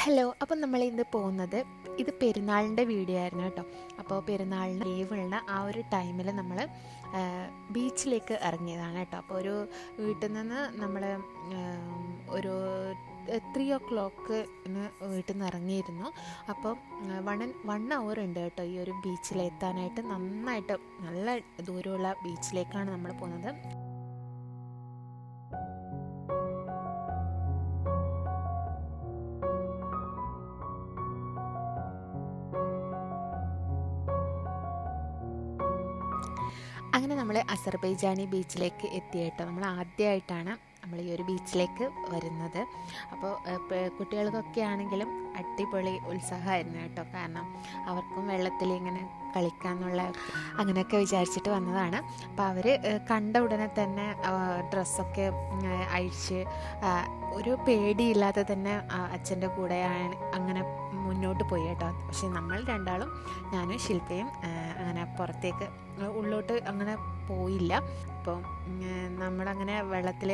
Hello, അപ്പം നമ്മൾ ഇന്ന് പോകുന്നത് ഇത് പെരുന്നാളിൻ്റെ വീഡിയോ ആയിരുന്നു കേട്ടോ. അപ്പോൾ പെരുന്നാളിന് ലീവുള്ള ആ ഒരു ടൈമിൽ നമ്മൾ ബീച്ചിലേക്ക് ഇറങ്ങിയതാണ് കേട്ടോ. അപ്പോൾ ഒരു വീട്ടിൽ നിന്ന് നമ്മൾ ഒരു 3 o'clock വീട്ടിൽ നിന്ന് ഇറങ്ങിയിരുന്നു. അപ്പം 1 hour ഉണ്ട് കേട്ടോ ഈ ഒരു ബീച്ചിലെത്താനായിട്ട്. നല്ല ദൂരമുള്ള ബീച്ചിലേക്കാണ് നമ്മൾ പോകുന്നത്. അങ്ങനെ നമ്മൾ അസർബൈജാനി ബീച്ചിലേക്ക് എത്തി കേട്ടോ. നമ്മൾ ആദ്യമായിട്ടാണ് നമ്മൾ ഈ ഒരു ബീച്ചിലേക്ക് വരുന്നത്. അപ്പോൾ കുട്ടികൾക്കൊക്കെ ആണെങ്കിലും അടിപൊളി ഉത്സാഹമായിരുന്നു കേട്ടോ. കാരണം അവർക്കും വെള്ളത്തിൽ ഇങ്ങനെ കളിക്കാന്നുള്ള അങ്ങനെയൊക്കെ വിചാരിച്ചിട്ട് വന്നതാണ്. അപ്പോൾ അവർ കണ്ട ഉടനെ തന്നെ ഡ്രസ്സൊക്കെ അഴിച്ച് ഒരു പേടിയില്ലാതെ തന്നെ അച്ഛൻ്റെ കൂടെ അങ്ങനെ മുന്നോട്ട് പോയി കേട്ടോ. പക്ഷേ നമ്മൾ രണ്ടാളും, ഞാനും ശില്പയും അങ്ങനെ പുറത്തേക്ക് ഉള്ളോട്ട് അങ്ങനെ പോയില്ല. അപ്പോൾ നമ്മളങ്ങനെ വെള്ളത്തിൽ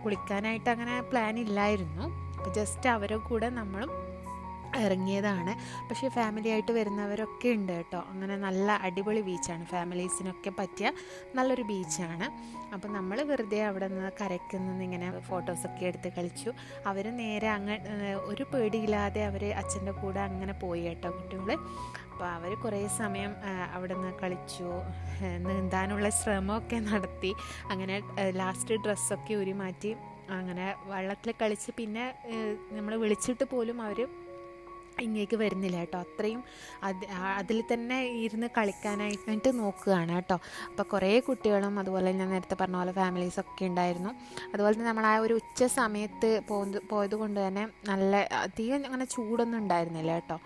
കുളിക്കാനായിട്ട് അങ്ങനെ പ്ലാൻ ഇല്ലായിരുന്നു. അപ്പോൾ ജസ്റ്റ് അവരുടെ കൂടെ നമ്മളും ഇറങ്ങിയതാണ്. പക്ഷേ ഫാമിലി ആയിട്ട് വരുന്നവരൊക്കെ ഉണ്ട് കേട്ടോ. അങ്ങനെ നല്ല അടിപൊളി ബീച്ചാണ്, ഫാമിലീസിനൊക്കെ പറ്റിയ നല്ലൊരു ബീച്ചാണ്. അപ്പോൾ നമ്മൾ വെറുതെ അവിടെ നിന്ന് കരയ്ക്ക് നിന്ന് ഇങ്ങനെ ഫോട്ടോസൊക്കെ എടുത്ത് കളിച്ചു. അവർ നേരെ ഒരു പേടിയില്ലാതെ അവർ അച്ഛൻ്റെ കൂടെ അങ്ങനെ പോയി കേട്ടോ കുട്ടികൾ. അപ്പോൾ അവർ കുറേ സമയം അവിടെ നിന്ന് കളിച്ചു, നീന്താനുള്ള ശ്രമമൊക്കെ നടത്തി. അങ്ങനെ ലാസ്റ്റ് ഡ്രസ്സൊക്കെ ഉരിമാറ്റി അങ്ങനെ വെള്ളത്തിൽ കളിച്ച് പിന്നെ നമ്മൾ വിളിച്ചിട്ട് പോലും അവർ ഇങ്ങേക്ക് വരുന്നില്ല കേട്ടോ. അത്രയും അതിൽ തന്നെ ഇരുന്ന് കളിക്കാനായിട്ട് നോക്കുകയാണ് കേട്ടോ. അപ്പോൾ കുറേ കുട്ടികളും അതുപോലെ ഞാൻ നേരത്തെ പറഞ്ഞ പോലെ ഫാമിലീസൊക്കെ ഉണ്ടായിരുന്നു. അതുപോലെ തന്നെ നമ്മൾ ആ ഒരു ഉച്ച സമയത്ത് പോയത് കൊണ്ട് തന്നെ നല്ല അധികം അങ്ങനെ ചൂടൊന്നും ഉണ്ടായിരുന്നില്ല കേട്ടോ.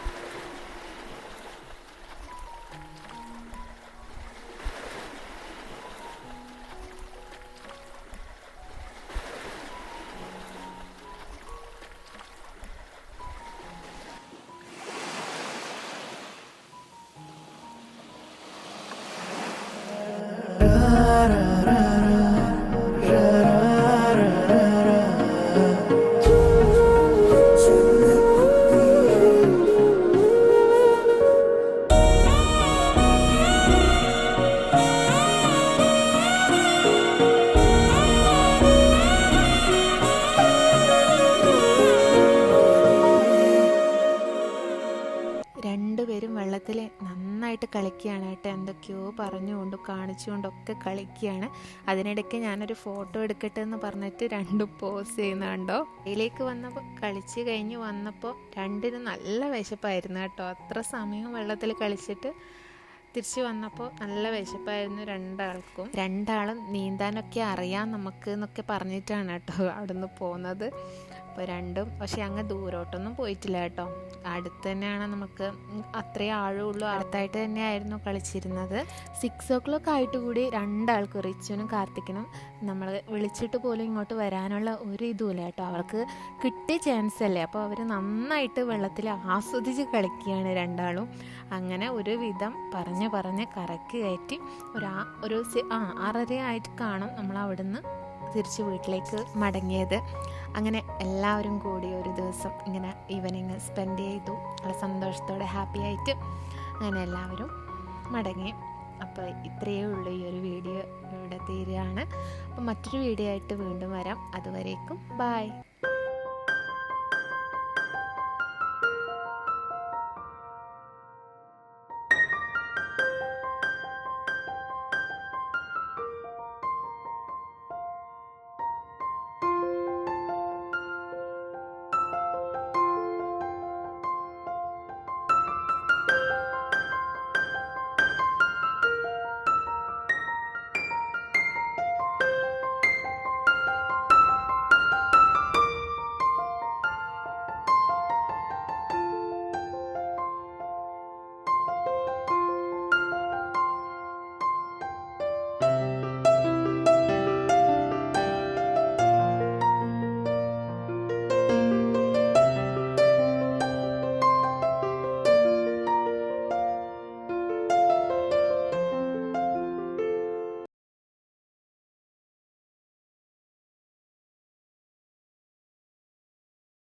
രണ്ടുപേരും വെള്ളത്തിൽ നന്നായിട്ട് കളിക്കുകയാണ് കേട്ടോ. എന്തൊക്കെയോ പറഞ്ഞുകൊണ്ടും കാണിച്ചുകൊണ്ടൊക്കെ കളിക്കുകയാണ്. അതിനിടയ്ക്ക് ഞാനൊരു ഫോട്ടോ എടുക്കട്ടെ എന്ന് പറഞ്ഞിട്ട് രണ്ടും പോസ് ചെയ്യുന്നുണ്ടോ. ഇതിലേക്ക് വന്നപ്പോൾ കളിച്ച് കഴിഞ്ഞ് വന്നപ്പോൾ രണ്ടിനും നല്ല വിശപ്പായിരുന്നു കേട്ടോ. അത്ര സമയം വെള്ളത്തിൽ കളിച്ചിട്ട് തിരിച്ച് വന്നപ്പോൾ നല്ല വിശപ്പായിരുന്നു രണ്ടാൾക്കും. രണ്ടാളും നീന്താനൊക്കെ അറിയാം നമുക്ക് എന്നൊക്കെ പറഞ്ഞിട്ടാണ് കേട്ടോ അവിടെ നിന്ന് പോകുന്നത്. അപ്പോൾ രണ്ടും പക്ഷേ അങ്ങ് ദൂരോട്ടൊന്നും പോയിട്ടില്ല കേട്ടോ. അടുത്ത് തന്നെയാണ്, നമുക്ക് അത്രയും ആഴമുള്ളൂ. അടുത്തായിട്ട് തന്നെയായിരുന്നു കളിച്ചിരുന്നത്. 6 o'clock ആയിട്ട് കൂടി രണ്ടാൾക്കും, റിച്ചുവിനും കാർത്തിക്കിനും, നമ്മൾ വിളിച്ചിട്ട് പോലും ഇങ്ങോട്ട് വരാനുള്ള ഒരു ഇതുമില്ല കേട്ടോ. അവർക്ക് കിട്ടിയ ചാൻസ് അല്ലേ. അപ്പോൾ അവർ നന്നായിട്ട് വെള്ളത്തിൽ ആസ്വദിച്ച് കളിക്കുകയാണ് രണ്ടാളും. അങ്ങനെ ഒരു വിധം പറഞ്ഞ് കരക്ക് കയറ്റി ഒരു 6:30 ആയിട്ട് കാണും നമ്മൾ അവിടുന്ന് തിരിച്ച് വീട്ടിലേക്ക് മടങ്ങിയത്. അങ്ങനെ എല്ലാവരും കൂടി ഒരു ദിവസം ഇങ്ങനെ ഈവനിങ് സ്പെൻഡ് ചെയ്തു. നല്ല സന്തോഷത്തോടെ ഹാപ്പി ആയിട്ട് അങ്ങനെ എല്ലാവരും മടങ്ങി. അപ്പോൾ ഇത്രയേ ഉള്ളൂ ഈ ഒരു വീഡിയോ ഇവിടെ തീരുകയാണ്. അപ്പോൾ മറ്റൊരു വീഡിയോ ആയിട്ട് വീണ്ടും വരാം. അതുവരേക്കും ബായ്.